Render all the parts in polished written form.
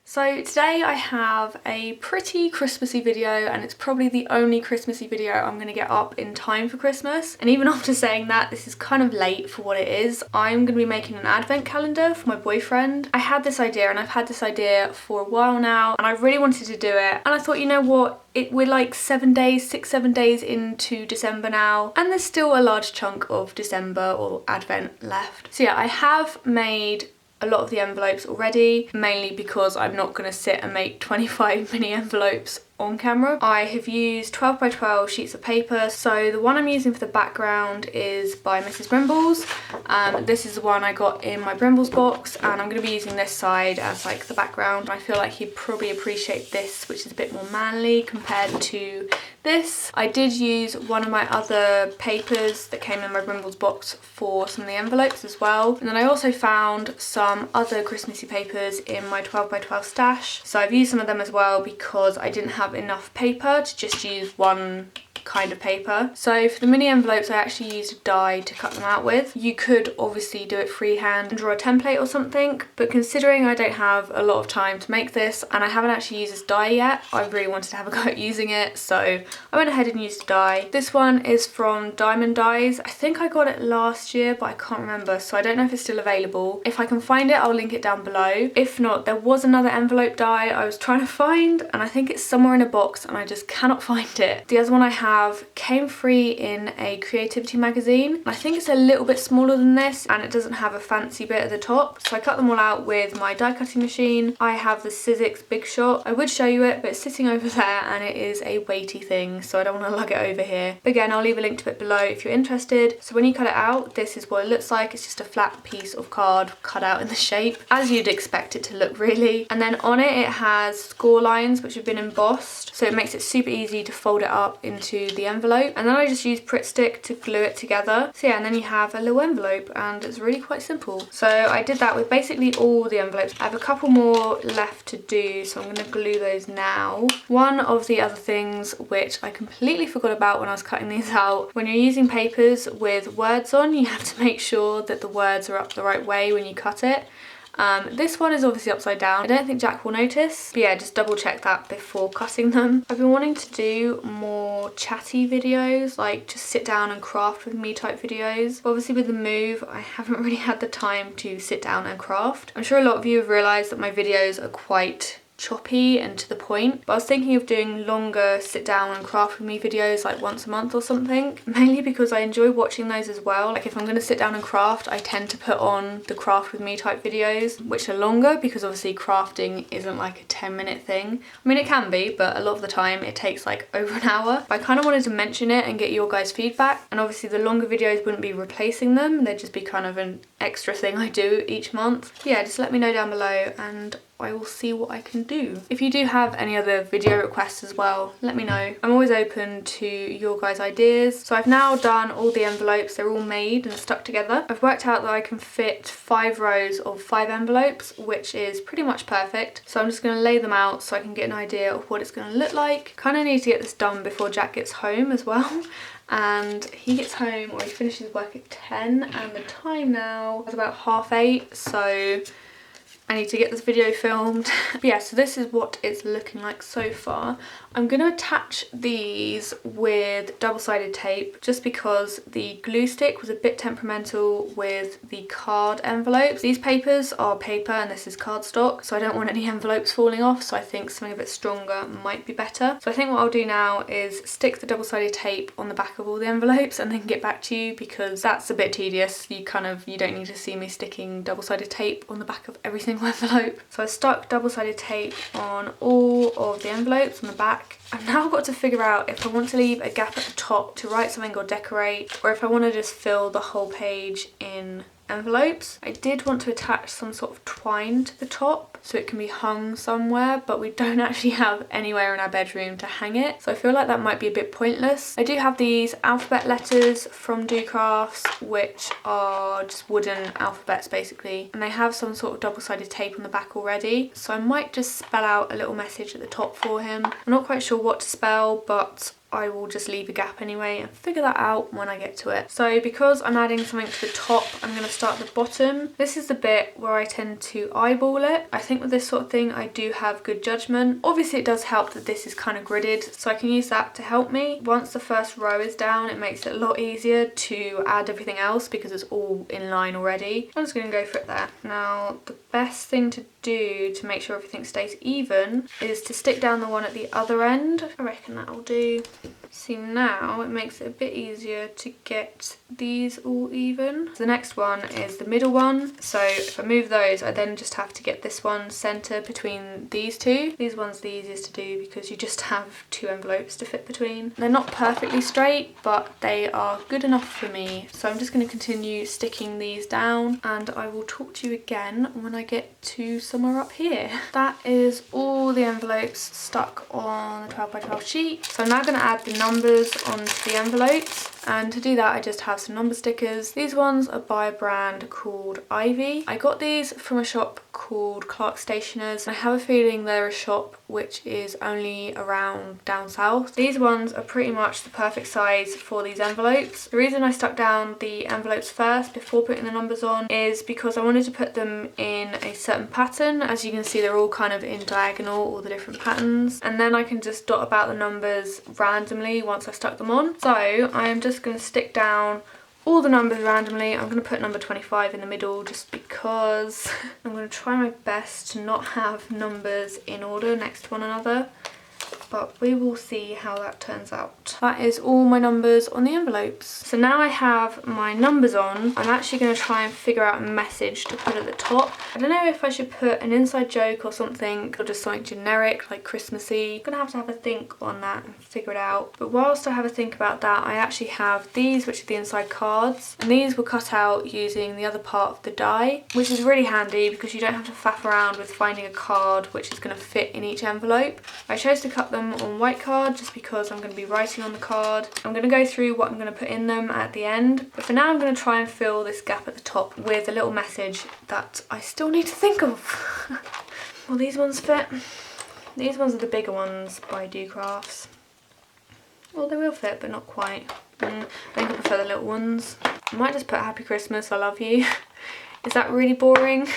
So today I have a pretty Christmassy video, and it's probably the only Christmassy video I'm going to get up in time for Christmas. And even after saying that, this is kind of late for what it is. I'm going to be making an advent calendar for my boyfriend. I had this idea, and I've had this idea for a while now, and I really wanted to do it. And I thought, you know what? We're like 7 days, 6-7 days into December now, and there's still a large chunk of December or Advent left. So yeah, I have made a lot of the envelopes already, mainly because I'm not going to sit and make 25 mini envelopes on camera. I have used 12 by 12 sheets of paper. So the one I'm using for the background is by Mrs. Brimbles. This is the one I got in my Brimbles box, and I'm going to be using this side as like the background. I feel like he'd probably appreciate this, which is a bit more manly compared to this. I did use one of my other papers that came in my Brimbles box for some of the envelopes as well. And then I also found some other Christmassy papers in my 12 by 12 stash. So I've used some of them as well because I didn't have enough paper to just use one kind of paper. So for the mini envelopes, I actually used a die to cut them out with. You could obviously do it freehand and draw a template or something, but considering I don't have a lot of time to make this and I haven't actually used this die yet, I really wanted to have a go at using it, so I went ahead and used a die. This one is from Diamond Dies. I think I got it last year, but I can't remember, so I don't know if it's still available. If I can find it, I'll link it down below. If not, there was another envelope die I was trying to find, and I think it's somewhere in a box and I just cannot find it. The other one I have came free in a creativity magazine. I think it's a little bit smaller than this, and it doesn't have a fancy bit at the top. So I cut them all out with my die cutting machine. I have the Sizzix Big Shot. I would show you it, but it's sitting over there and it is a weighty thing, so I don't want to lug it over here. But again, I'll leave a link to it below if you're interested. So when you cut it out, this is what it looks like. It's just a flat piece of card cut out in the shape, as you'd expect it to look really. And then on it has score lines which have been embossed, so it makes it super easy to fold it up into the envelope. And then I just use Pritt Stick to glue it together. So yeah, and then you have a little envelope, and it's really quite simple. So I did that with basically all the envelopes. I have a couple more left to do, so I'm going to glue those now. One of the other things which I completely forgot about when I was cutting these out, when you're using papers with words on, you have to make sure that the words are up the right way when you cut it. This one is obviously upside down. I don't think Jack will notice, but yeah, just double check that before cutting them. I've been wanting to do more chatty videos, like just sit down and craft with me type videos. But obviously with the move, I haven't really had the time to sit down and craft. I'm sure a lot of you have realised that my videos are quite choppy and to the point, but I was thinking of doing longer sit down and craft with me videos, like once a month or something, mainly because I enjoy watching those as well. Like if I'm going to sit down and craft, I tend to put on the craft with me type videos, which are longer because obviously crafting isn't like a 10-minute thing. I mean, it can be, but a lot of the time it takes like over an hour. But I kind of wanted to mention it and get your guys' feedback, and obviously the longer videos wouldn't be replacing them, they'd just be kind of an extra thing I do each month. Yeah, just let me know down below and I will see what I can do. If you do have any other video requests as well, let me know. I'm always open to your guys' ideas. So I've now done all the envelopes. They're all made and stuck together. I've worked out that I can fit 5 rows of 5 envelopes, which is pretty much perfect. So I'm just going to lay them out so I can get an idea of what it's going to look like. Kind of need to get this done before Jack gets home as well. And he gets home, or he finishes work at 10, and the time now is about 8:30, so I need to get this video filmed. But yeah, so this is what it's looking like so far. I'm going to attach these with double-sided tape just because the glue stick was a bit temperamental with the card envelopes. These papers are paper and this is cardstock, so I don't want any envelopes falling off, so I think something a bit stronger might be better. So I think what I'll do now is stick the double-sided tape on the back of all the envelopes and then get back to you, because that's a bit tedious. You don't need to see me sticking double-sided tape on the back of every single envelope. So I stuck double-sided tape on all of the envelopes on the back. I've now got to figure out if I want to leave a gap at the top to write something or decorate, or if I want to just fill the whole page in envelopes. I did want to attach some sort of twine to the top so it can be hung somewhere, but we don't actually have anywhere in our bedroom to hang it, so I feel like that might be a bit pointless. I do have these alphabet letters from Do Crafts, which are just wooden alphabets basically, and they have some sort of double-sided tape on the back already, so I might just spell out a little message at the top for him. I'm not quite sure what to spell, but I will just leave a gap anyway and figure that out when I get to it. So because I'm adding something to the top, I'm going to start at the bottom. This is the bit where I tend to eyeball it. I think with this sort of thing I do have good judgment. Obviously it does help that this is kind of gridded, so I can use that to help me. Once the first row is down, it makes it a lot easier to add everything else because it's all in line already. I'm just going to go for it there. Now the best thing to do to make sure everything stays even is to stick down the one at the other end. I reckon that'll do. See, now it makes it a bit easier to get these all even. The next one is the middle one, so if I move those I then just have to get this one centre between these two. These ones are the easiest to do because you just have two envelopes to fit between. They're not perfectly straight but they are good enough for me, so I'm just going to continue sticking these down and I will talk to you again when I get to somewhere up here. That is all the envelopes stuck on the 12x12 sheet. So I'm now going to add the numbers onto the envelopes, and to do that I just have some number stickers. These ones are by a brand called Ivy. I got these from a shop called Clark Stationers. I have a feeling they're a shop which is only around down south. These ones are pretty much the perfect size for these envelopes. The reason I stuck down the envelopes first before putting the numbers on is because I wanted to put them in a certain pattern. As you can see, they're all kind of in diagonal, all the different patterns, and then I can just dot about the numbers randomly once I've stuck them on. So I am just going to stick down all the numbers randomly. I'm going to put number 25 in the middle just because I'm going to try my best to not have numbers in order next to one another, but we will see how that turns out. That is all my numbers on the envelopes. So now I have my numbers on, I'm actually going to try and figure out a message to put at the top. I don't know if I should put an inside joke or something, or just something generic like Christmassy. I'm going to have a think on that and figure it out. But whilst I have a think about that, I actually have these, which are the inside cards, and these were cut out using the other part of the die, which is really handy because you don't have to faff around with finding a card which is going to fit in each envelope. I chose to cut them on white card just because I'm going to be writing on the card. I'm going to go through what I'm going to put in them at the end, but for now I'm going to try and fill this gap at the top with a little message that I still need to think of. Will these ones fit? These ones are the bigger ones by Do Crafts. Well, they will fit, but not quite. I think I prefer the little ones. I might just put Happy Christmas, I love you. Is that really boring?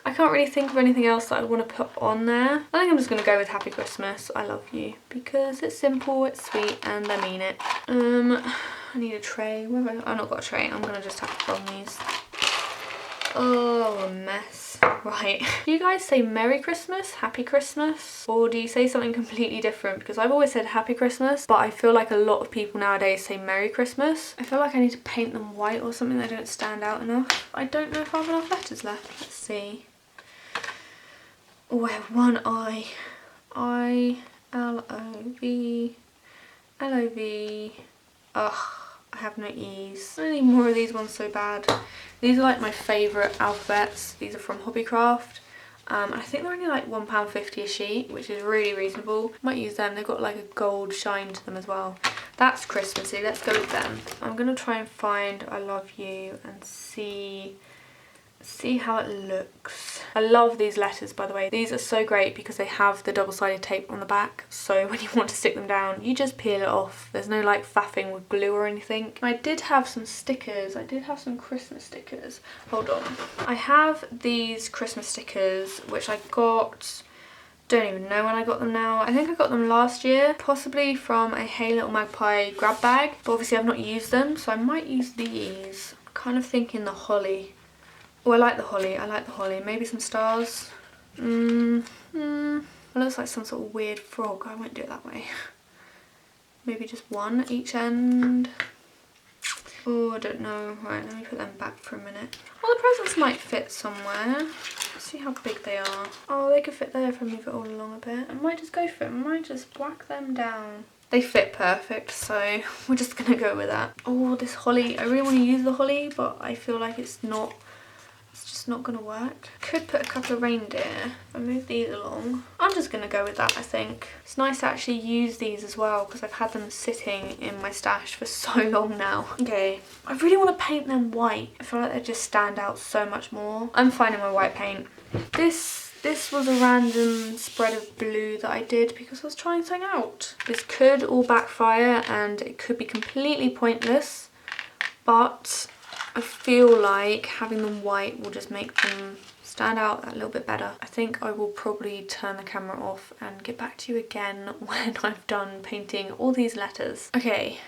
I can't really think of anything else that I want to put on there. I think I'm just going to go with Happy Christmas, I love you, because it's simple, it's sweet, and I mean it. I need a tray. Where have I've not got a tray. I'm going to just have to film these. Oh, a mess. Right. Do you guys say Merry Christmas, Happy Christmas? Or do you say something completely different? Because I've always said Happy Christmas, but I feel like a lot of people nowadays say Merry Christmas. I feel like I need to paint them white or something. They don't stand out enough. I don't know if I have enough letters left. Let's see. Oh, I have one I. I-L-O-V. L-O-V. Ugh, I have no E's. I don't need more of these ones so bad. These are like my favourite alphabets. These are from Hobbycraft. I think they're only like £1.50 a sheet, which is really reasonable. Might use them. They've got like a gold shine to them as well. That's Christmassy. Let's go with them. I'm going to try and find I Love You and see how it looks. I love these letters, by the way. These are so great because they have the double-sided tape on the back, so when you want to stick them down you just peel it off. There's no like faffing with glue or anything. I did have some stickers. I did have some Christmas stickers. Hold on. I have these Christmas stickers which I got, don't even know when I got them now. I think I got them last year, possibly from a Hey Little Magpie grab bag, but obviously I've not used them, so I might use these. I'm kind of thinking the holly. Oh, I like the holly, I like the holly. Maybe some stars. It looks like some sort of weird frog. I won't do it that way. Maybe just one at each end. Oh, I don't know. Right, let me put them back for a minute. Well, the presents might fit somewhere. Let's see how big they are. Oh, they could fit there if I move it all along a bit. I might just go for it. I might just whack them down. They fit perfect, so we're just gonna go with that. Oh, this holly. I really want to use the holly, but I feel like it's just not gonna work. Could put a couple of reindeer if I move these along. I'm just gonna go with that, I think. It's nice to actually use these as well because I've had them sitting in my stash for so long now. Okay, I really want to paint them white. I feel like they just stand out so much more. I'm finding my white paint. This This was a random spread of blue that I did because I was trying something out. This could all backfire and it could be completely pointless, but I feel like having them white will just make them stand out a little bit better. I think I will probably turn the camera off and get back to you again when I've done painting all these letters. Okay.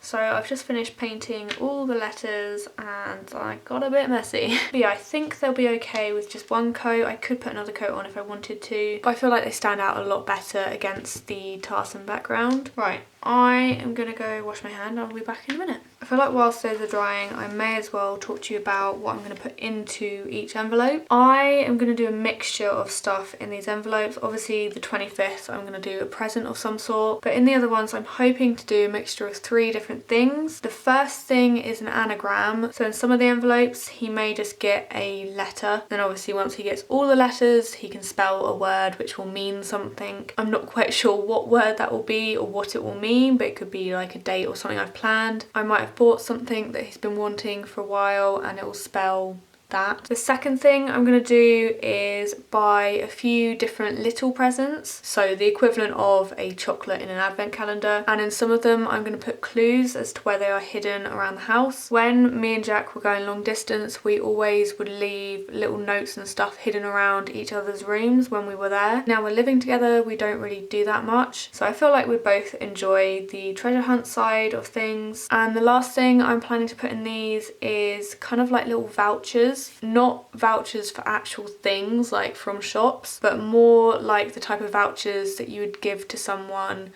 So I've just finished painting all the letters and I got a bit messy. But yeah, I think they'll be okay with just one coat. I could put another coat on if I wanted to, but I feel like they stand out a lot better against the tartan background. Right, I am gonna go wash my hand. I'll be back in a minute. I feel like whilst those are drying, I may as well talk to you about what I'm going to put into each envelope. I am going to do a mixture of stuff in these envelopes. Obviously the 25th I'm going to do a present of some sort, but in the other ones I'm hoping to do a mixture of 3 different things. The first thing is an anagram. So in some of the envelopes he may just get a letter. Then obviously once he gets all the letters he can spell a word which will mean something. I'm not quite sure what word that will be or what it will mean, but it could be like a date or something I've planned. I might have bought something that he's been wanting for a while and it will spell that. The second thing I'm going to do is buy a few different little presents, so the equivalent of a chocolate in an advent calendar, and in some of them I'm going to put clues as to where they are hidden around the house. When me and Jack were going long distance we always would leave little notes and stuff hidden around each other's rooms when we were there. Now we're living together, we don't really do that much, so I feel like we both enjoy the treasure hunt side of things. And the last thing I'm planning to put in these is kind of like little vouchers. Not vouchers for actual things like from shops, but more like the type of vouchers that you would give to someone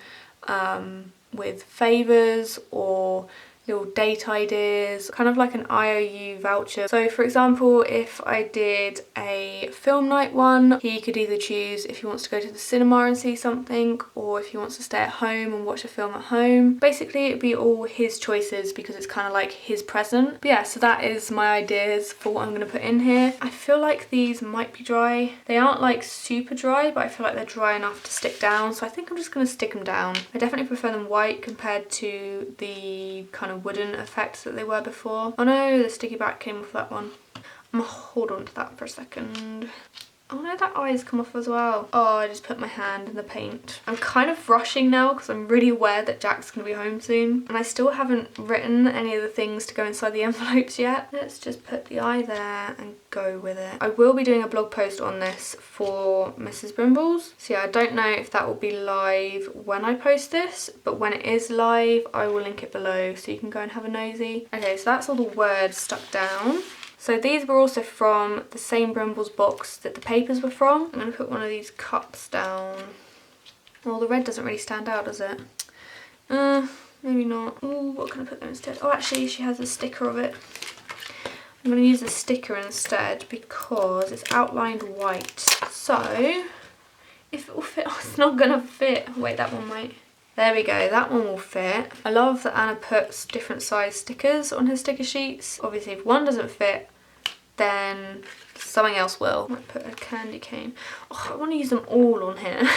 with favours or little date ideas, kind of like an IOU voucher. So for example, if I did a film night one, he could either choose if he wants to go to the cinema and see something or if he wants to stay at home and watch a film at home. Basically it'd be all his choices because it's kind of like his present. But yeah, so that is my ideas for what I'm going to put in here. I feel like these might be dry. They aren't like super dry, but I feel like they're dry enough to stick down, so I think I'm just going to stick them down. I definitely prefer them white compared to the kind of wooden effects that they were before. Oh no, the sticky back came off that one. I'm gonna hold on to that for a second. Oh no, that eye's come off as well. Oh, I just put my hand in the paint. I'm kind of rushing now because I'm really aware that Jack's gonna be home soon. And I still haven't written any of the things to go inside the envelopes yet. Let's just put the eye there and go with it. I will be doing a blog post on this for Mrs. Brimbles. So yeah, I don't know if that will be live when I post this, but when it is live, I will link it below so you can go and have a nosy. Okay, so that's all the words stuck down. So these were also from the same Brimbles box that the papers were from. I'm going to put one of these cups down. Well, the red doesn't really stand out, does it? Maybe not. Oh, what can I put there instead? Oh, actually, she has a sticker of it. I'm going to use a sticker instead because it's outlined white. So, if it will fit, oh, it's not going to fit. Wait, that one might. There we go, that one will fit. I love that Anna puts different size stickers on her sticker sheets. Obviously if one doesn't fit, then something else will. I might put a candy cane. Oh, I want to use them all on here,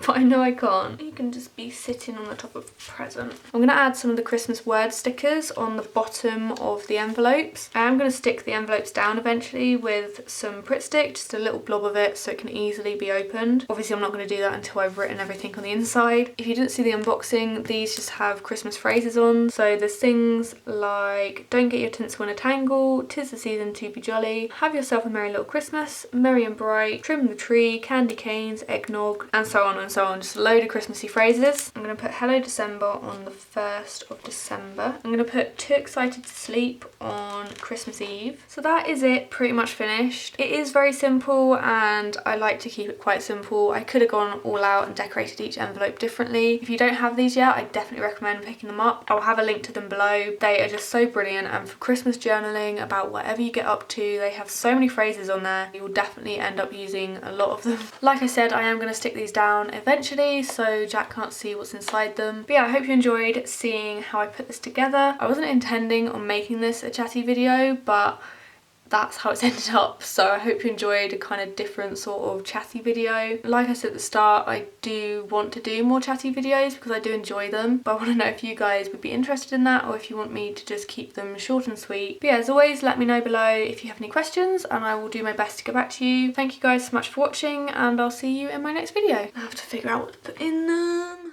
but I know I can't. You can just be sitting on the top of a present. I'm going to add some of the Christmas word stickers on the bottom of the envelopes. I am going to stick the envelopes down eventually with some Pritt stick, just a little blob of it so it can easily be opened. Obviously I'm not going to do that until I've written everything on the inside. If you didn't see the unboxing, these just have Christmas phrases on. So there's things like, don't get your tinsel in a tangle, 'tis the season to be jolly, have yourself a merry little Christmas, merry and bright, trim the tree, candy canes, eggnog, and so on and so on. Just a load of Christmassy phrases. I'm going to put Hello December on the 1st of December. I'm going to put Too Excited to Sleep on Christmas Eve. So that is it, pretty much finished. It is very simple and I like to keep it quite simple. I could have gone all out and decorated each envelope differently. If you don't have these yet, I definitely recommend picking them up. I'll have a link to them below. They are just so brilliant, and for Christmas journaling about whatever you get up to, they have so many phrases on there. You'll definitely end up using a lot of them. Like I said, I am going to stick these down eventually so Jack can't see what's inside them. But yeah, I hope you enjoyed seeing how I put this together. I wasn't intending on making this a chatty video, but that's how it's ended up. So I hope you enjoyed a kind of different sort of chatty video. Like I said at the start, I do want to do more chatty videos because I do enjoy them, but I want to know if you guys would be interested in that or if you want me to just keep them short and sweet. But yeah, as always, let me know below if you have any questions and I will do my best to get back to you. Thank you guys so much for watching and I'll see you in my next video. I have to figure out what to put in them.